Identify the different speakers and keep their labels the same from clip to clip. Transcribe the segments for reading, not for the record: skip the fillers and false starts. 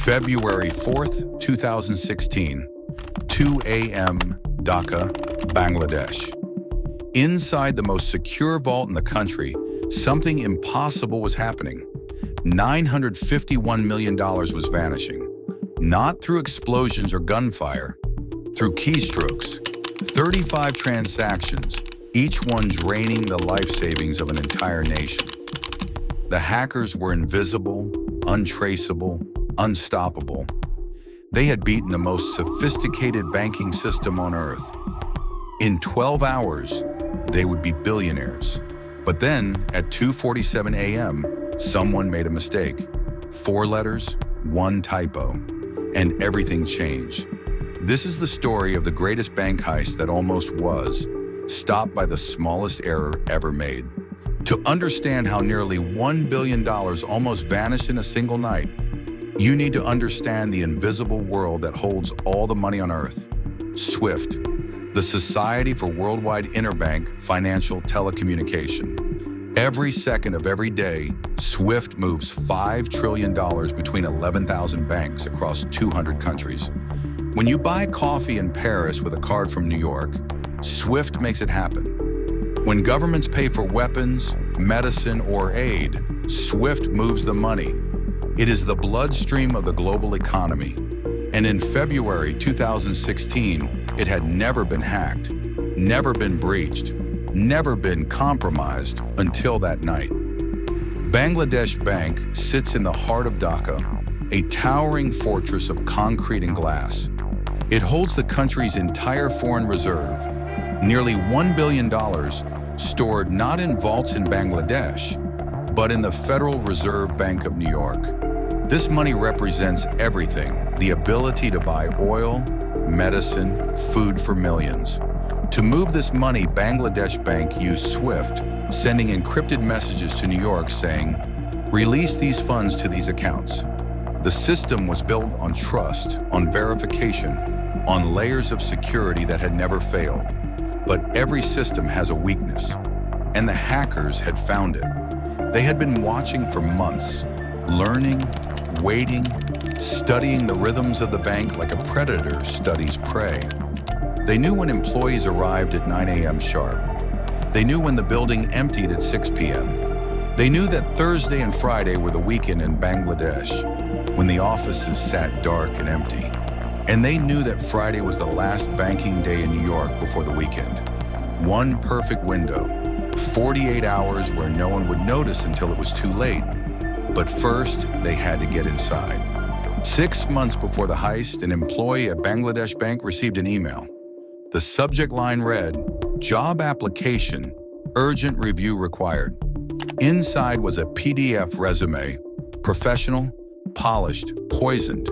Speaker 1: February 4th, 2016, 2 a.m., Dhaka, Bangladesh. Inside the most secure vault in the country, something impossible was happening. $951 million was vanishing, not through explosions or gunfire, through keystrokes. 35 transactions, each one draining the life savings of an entire nation. The hackers were invisible, untraceable, unstoppable. They had beaten the most sophisticated banking system on Earth. In 12 hours, they would be billionaires. But then, at 2:47 a.m., someone made a mistake. 4 letters, 1 typo, and everything changed. This is the story of the greatest bank heist that almost was, stopped by the smallest error ever made. To understand how nearly $1 billion almost vanished in a single night, you need to understand the invisible world that holds all the money on Earth. SWIFT, the Society for Worldwide Interbank Financial Telecommunication. Every second of every day, SWIFT moves $5 trillion between 11,000 banks across 200 countries. When you buy coffee in Paris with a card from New York, SWIFT makes it happen. When governments pay for weapons, medicine, or aid, SWIFT moves the money. It is the bloodstream of the global economy. And in February 2016, it had never been hacked, never been breached, never been compromised until that night. Bangladesh Bank sits in the heart of Dhaka, a towering fortress of concrete and glass. It holds the country's entire foreign reserve, nearly $1 billion, stored not in vaults in Bangladesh, but in the Federal Reserve Bank of New York. This money represents everything: the ability to buy oil, medicine, food for millions. To move this money, Bangladesh Bank used SWIFT, sending encrypted messages to New York saying, "Release these funds to these accounts." The system was built on trust, on verification, on layers of security that had never failed. But every system has a weakness, and the hackers had found it. They had been watching for months, learning, waiting, studying the rhythms of the bank like a predator studies prey. They knew when employees arrived at 9 a.m. sharp. They knew when the building emptied at 6 p.m. They knew that Thursday and Friday were the weekend in Bangladesh, when the offices sat dark and empty. And they knew that Friday was the last banking day in New York before the weekend. One perfect window, 48 hours where no one would notice until it was too late. But first, they had to get inside. 6 months before the heist, an employee at Bangladesh Bank received an email. The subject line read, "Job application, urgent review required." Inside was a PDF resume, professional, polished, poisoned.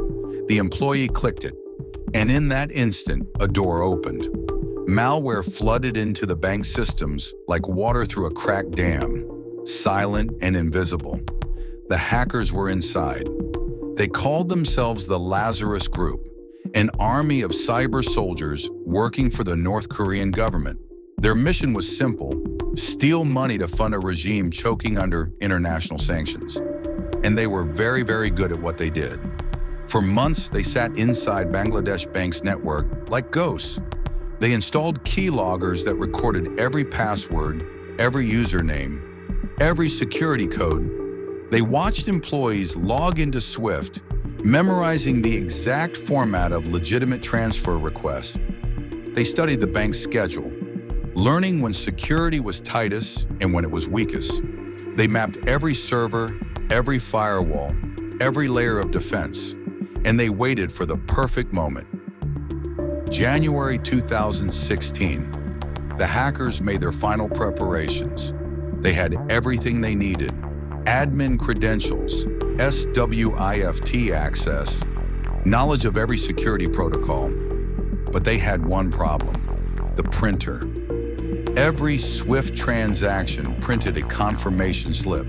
Speaker 1: The employee clicked it, and in that instant, a door opened. Malware flooded into the bank's systems like water through a cracked dam, silent and invisible. The hackers were inside. They called themselves the Lazarus Group, an army of cyber soldiers working for the North Korean government. Their mission was simple: steal money to fund a regime choking under international sanctions. And they were very, very good at what they did. For months, they sat inside Bangladesh Bank's network like ghosts. They installed keyloggers that recorded every password, every username, every security code. They watched employees log into SWIFT, memorizing the exact format of legitimate transfer requests. They studied the bank's schedule, learning when security was tightest and when it was weakest. They mapped every server, every firewall, every layer of defense, and they waited for the perfect moment. January 2016, the hackers made their final preparations. They had everything they needed: admin credentials, SWIFT access, knowledge of every security protocol. But they had one problem: the printer. Every SWIFT transaction printed a confirmation slip,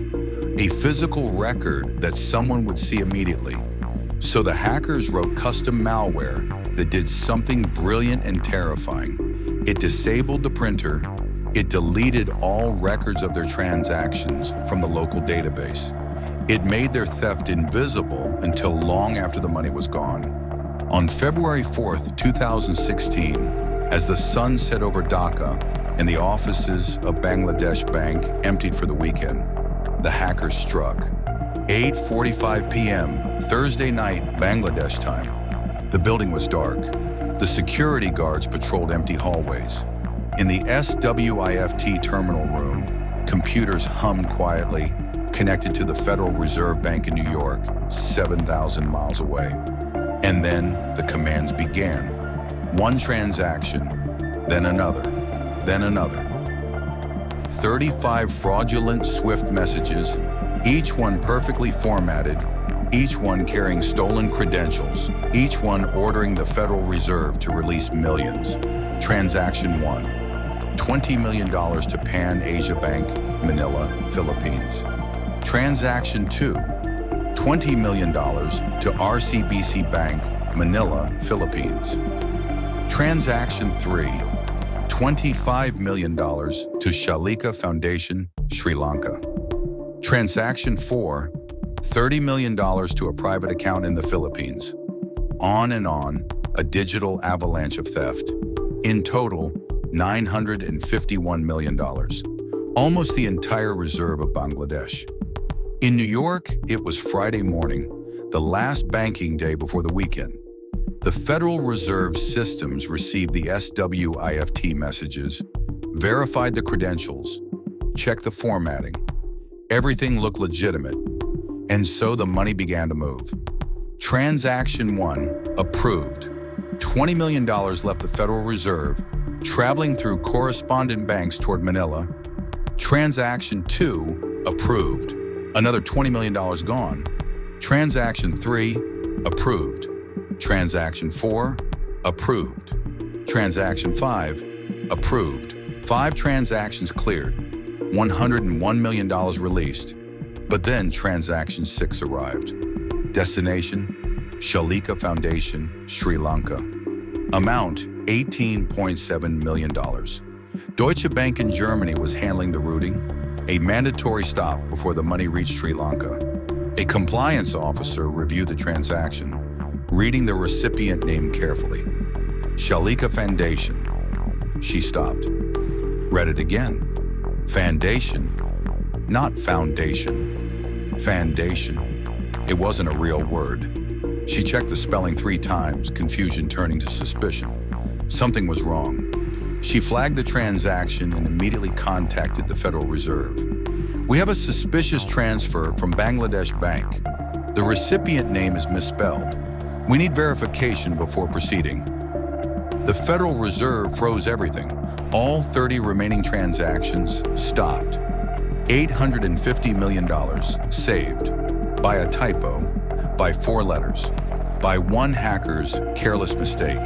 Speaker 1: a physical record that someone would see immediately. So the hackers wrote custom malware that did something brilliant and terrifying. It disabled the printer. It deleted all records of their transactions from the local database. It made their theft invisible until long after the money was gone. On February 4th, 2016, as the sun set over Dhaka and the offices of Bangladesh Bank emptied for the weekend, the hackers struck. 8:45 p.m., Thursday night, Bangladesh time. The building was dark. The security guards patrolled empty hallways. In the SWIFT terminal room, computers hummed quietly, connected to the Federal Reserve Bank in New York, 7,000 miles away. And then the commands began. One transaction, then another, then another. 35 fraudulent SWIFT messages, each one perfectly formatted, each one carrying stolen credentials, each one ordering the Federal Reserve to release millions. Transaction 1, $20 million to Pan Asia Bank, Manila, Philippines. Transaction 2, $20 million to RCBC Bank, Manila, Philippines. Transaction 3, $25 million to Shalika Foundation, Sri Lanka. Transaction 4, $30 million to a private account in the Philippines. On and on, a digital avalanche of theft. In total, $951 million, almost the entire reserve of Bangladesh. In New York, it was Friday morning, the last banking day before the weekend. The Federal Reserve systems received the SWIFT messages, verified the credentials, checked the formatting. Everything looked legitimate, and so the money began to move. Transaction 1, approved. $20 million left the Federal Reserve, traveling through correspondent banks toward Manila. Transaction 2, approved. Another $20 million gone. Transaction 3, approved. Transaction 4, approved. Transaction 5, approved. 5 transactions cleared. $101 million released. But then Transaction 6 arrived. Destination, Shalika Foundation, Sri Lanka. Amount, $18.7 million. Deutsche Bank in Germany was handling the routing, a mandatory stop before the money reached Sri Lanka. A compliance officer reviewed the transaction, reading the recipient name carefully. Shalika Foundation. She stopped. Read it again. Foundation, not foundation. Foundation. It wasn't a real word. She checked the spelling 3 times, confusion turning to suspicion. Something was wrong. She flagged the transaction and immediately contacted the Federal Reserve. We have a suspicious transfer from Bangladesh Bank. The recipient name is misspelled. We need verification before proceeding. The Federal Reserve froze everything. All 30 remaining transactions stopped. $850 million saved. By a typo, by 4 letters, by one hacker's careless mistake.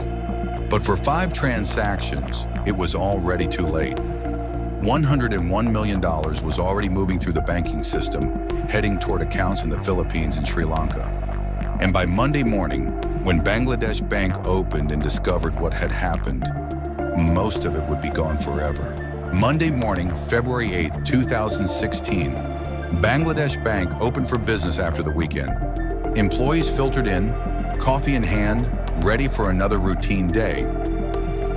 Speaker 1: But for 5 transactions, it was already too late. $101 million was already moving through the banking system, heading toward accounts in the Philippines and Sri Lanka. And by Monday morning, when Bangladesh Bank opened and discovered what had happened, most of it would be gone forever. Monday morning, February 8th, 2016, Bangladesh Bank opened for business after the weekend. Employees filtered in, coffee in hand, ready for another routine day.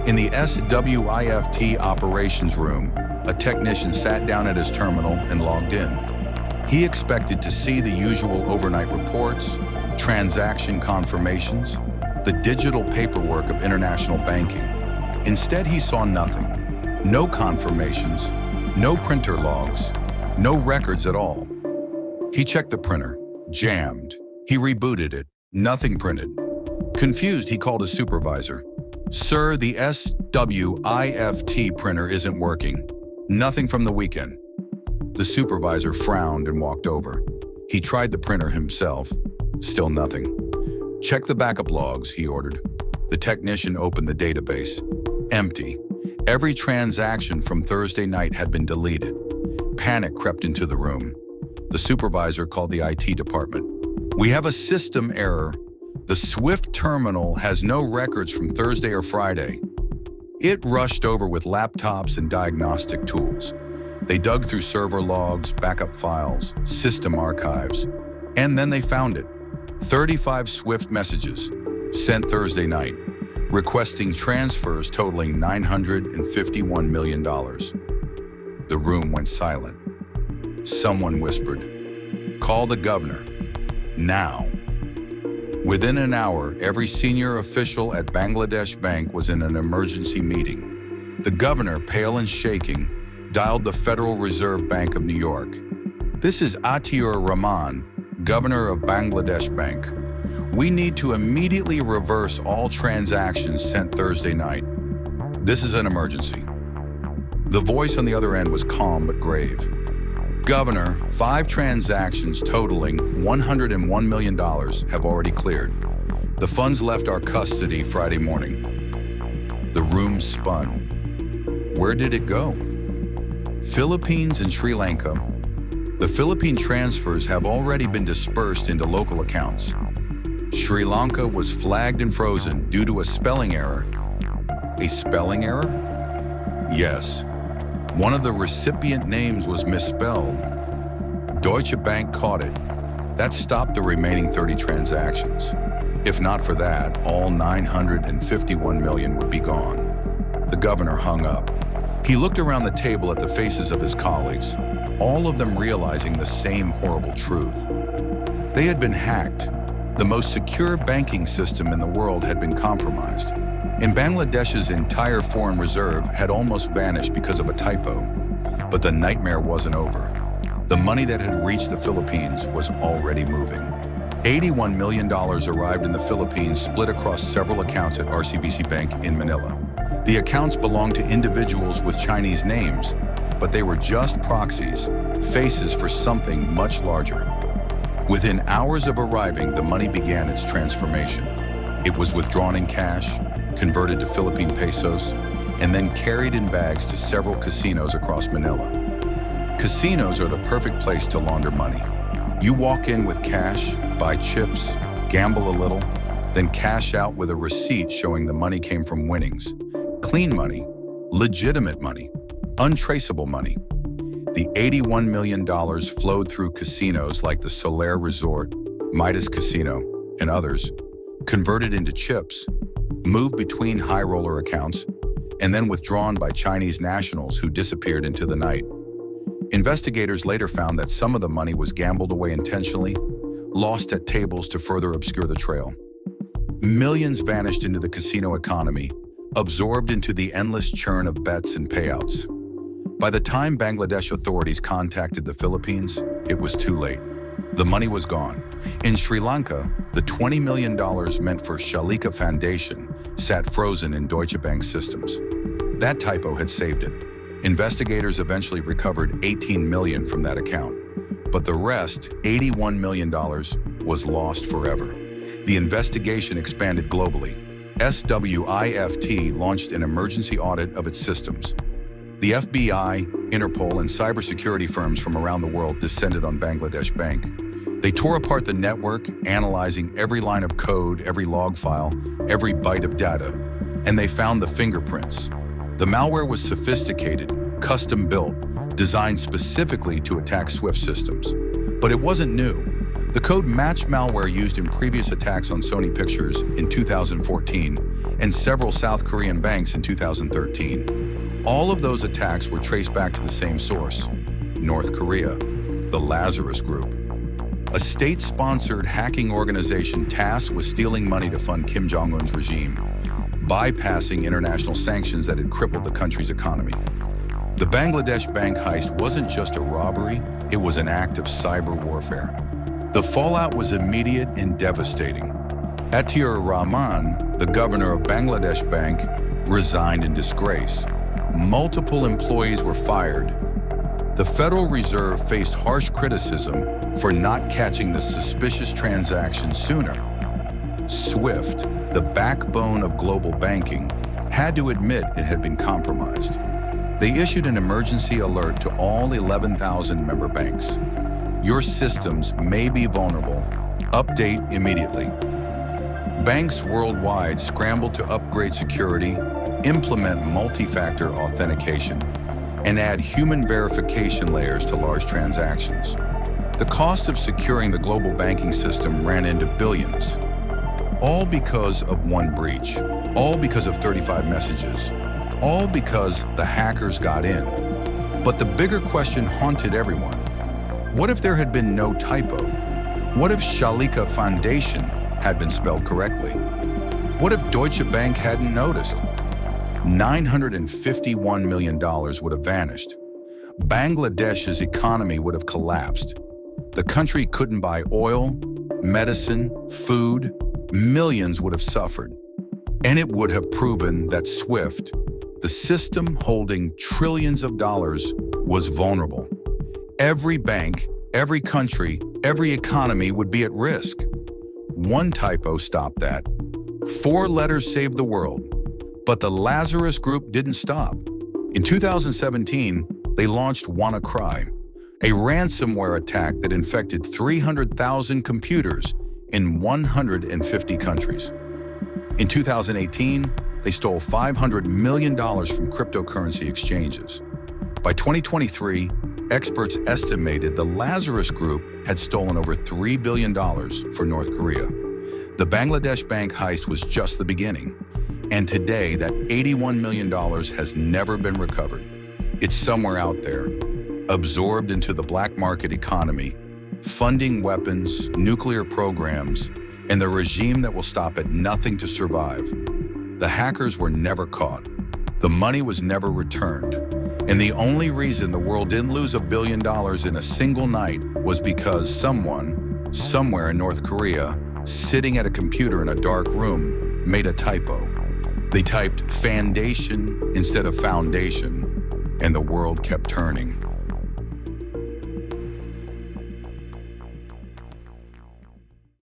Speaker 1: In the SWIFT operations room, a technician sat down at his terminal and logged in. He expected to see the usual overnight reports, transaction confirmations, the digital paperwork of international banking. Instead, he saw nothing. No confirmations, no printer logs, no records at all. He checked the printer, jammed. He rebooted it, nothing printed. Confused, he called his supervisor. Sir, the SWIFT printer isn't working. Nothing from the weekend. The supervisor frowned and walked over. He tried the printer himself. Still nothing. Check the backup logs, he ordered. The technician opened the database. Empty. Every transaction from Thursday night had been deleted. Panic crept into the room. The supervisor called the IT department. We have a system error. The SWIFT terminal has no records from Thursday or Friday. It rushed over with laptops and diagnostic tools. They dug through server logs, backup files, system archives, and then they found it. 35 SWIFT messages sent Thursday night, requesting transfers totaling $951 million. The room went silent. Someone whispered, "Call the governor, now." Within an hour, every senior official at Bangladesh Bank was in an emergency meeting. The governor, pale and shaking, dialed the Federal Reserve Bank of New York. "This is Atiur Rahman, governor of Bangladesh Bank. We need to immediately reverse all transactions sent Thursday night. This is an emergency." The voice on the other end was calm but grave. "Governor, 5 transactions totaling $101 million have already cleared. The funds left our custody Friday morning." The room spun. Where did it go? Philippines and Sri Lanka. The Philippine transfers have already been dispersed into local accounts. Sri Lanka was flagged and frozen due to a spelling error. A spelling error? Yes. One of the recipient names was misspelled. Deutsche Bank caught it. That stopped the remaining 30 transactions. If not for that, all $951 million would be gone. The governor hung up. He looked around the table at the faces of his colleagues, all of them realizing the same horrible truth. They had been hacked. The most secure banking system in the world had been compromised. And Bangladesh's entire foreign reserve had almost vanished because of a typo. But the nightmare wasn't over. The money that had reached the Philippines was already moving. $81 million arrived in the Philippines, split across several accounts at RCBC Bank in Manila. The accounts belonged to individuals with Chinese names, but they were just proxies, faces for something much larger. Within hours of arriving, the money began its transformation. It was withdrawn in cash, converted to Philippine pesos, and then carried in bags to several casinos across Manila. Casinos are the perfect place to launder money. You walk in with cash, buy chips, gamble a little, then cash out with a receipt showing the money came from winnings. Clean money, legitimate money, untraceable money. The $81 million flowed through casinos like the Solaire Resort, Midas Casino, and others, converted into chips, moved between high roller accounts, and then withdrawn by Chinese nationals who disappeared into the night. Investigators later found that some of the money was gambled away intentionally, lost at tables to further obscure the trail. Millions vanished into the casino economy, absorbed into the endless churn of bets and payouts. By the time Bangladesh authorities contacted the Philippines, it was too late. The money was gone. In Sri Lanka, the $20 million meant for Shalika Foundation sat frozen in Deutsche Bank systems. That typo had saved it. Investigators eventually recovered $18 million from that account, but the rest, $81 million, was lost forever. The investigation expanded globally. SWIFT launched an emergency audit of its systems. The FBI, Interpol, and cybersecurity firms from around the world descended on Bangladesh Bank. They tore apart the network, analyzing every line of code, every log file, every byte of data, and they found the fingerprints. The malware was sophisticated, custom-built, designed specifically to attack SWIFT systems. But it wasn't new. The code matched malware used in previous attacks on Sony Pictures in 2014 and several South Korean banks in 2013. All of those attacks were traced back to the same source, North Korea, the Lazarus Group, a state-sponsored hacking organization tasked with stealing money to fund Kim Jong-un's regime, bypassing international sanctions that had crippled the country's economy. The Bangladesh bank heist wasn't just a robbery, it was an act of cyber warfare. The fallout was immediate and devastating. Atiur Rahman, the governor of Bangladesh Bank, resigned in disgrace. Multiple employees were fired. The Federal Reserve faced harsh criticism for not catching the suspicious transactions sooner. SWIFT, the backbone of global banking, had to admit it had been compromised. They issued an emergency alert to all 11,000 member banks. Your systems may be vulnerable. Update immediately. Banks worldwide scrambled to upgrade security, implement multi-factor authentication, and add human verification layers to large transactions. The cost of securing the global banking system ran into billions, all because of one breach, all because of 35 messages, all because the hackers got in. But the bigger question haunted everyone. What if there had been no typo? What if Shalika Foundation had been spelled correctly? What if Deutsche Bank hadn't noticed? $951 million would have vanished. Bangladesh's economy would have collapsed. The country couldn't buy oil, medicine, food. Millions would have suffered. And it would have proven that SWIFT, the system holding trillions of dollars, was vulnerable. Every bank, every country, every economy would be at risk. One typo stopped that. 4 letters saved the world. But the Lazarus group didn't stop. In 2017, they launched WannaCry, a ransomware attack that infected 300,000 computers in 150 countries. In 2018, they stole $500 million from cryptocurrency exchanges. By 2023, experts estimated the Lazarus group had stolen over $3 billion for North Korea. The Bangladesh bank heist was just the beginning. And today, that $81 million has never been recovered. It's somewhere out there, absorbed into the black market economy, funding weapons, nuclear programs, and the regime that will stop at nothing to survive. The hackers were never caught. The money was never returned. And the only reason the world didn't lose $1 billion in a single night was because someone, somewhere in North Korea, sitting at a computer in a dark room, made a typo. They typed "foundation" instead of "foundation," and the world kept turning.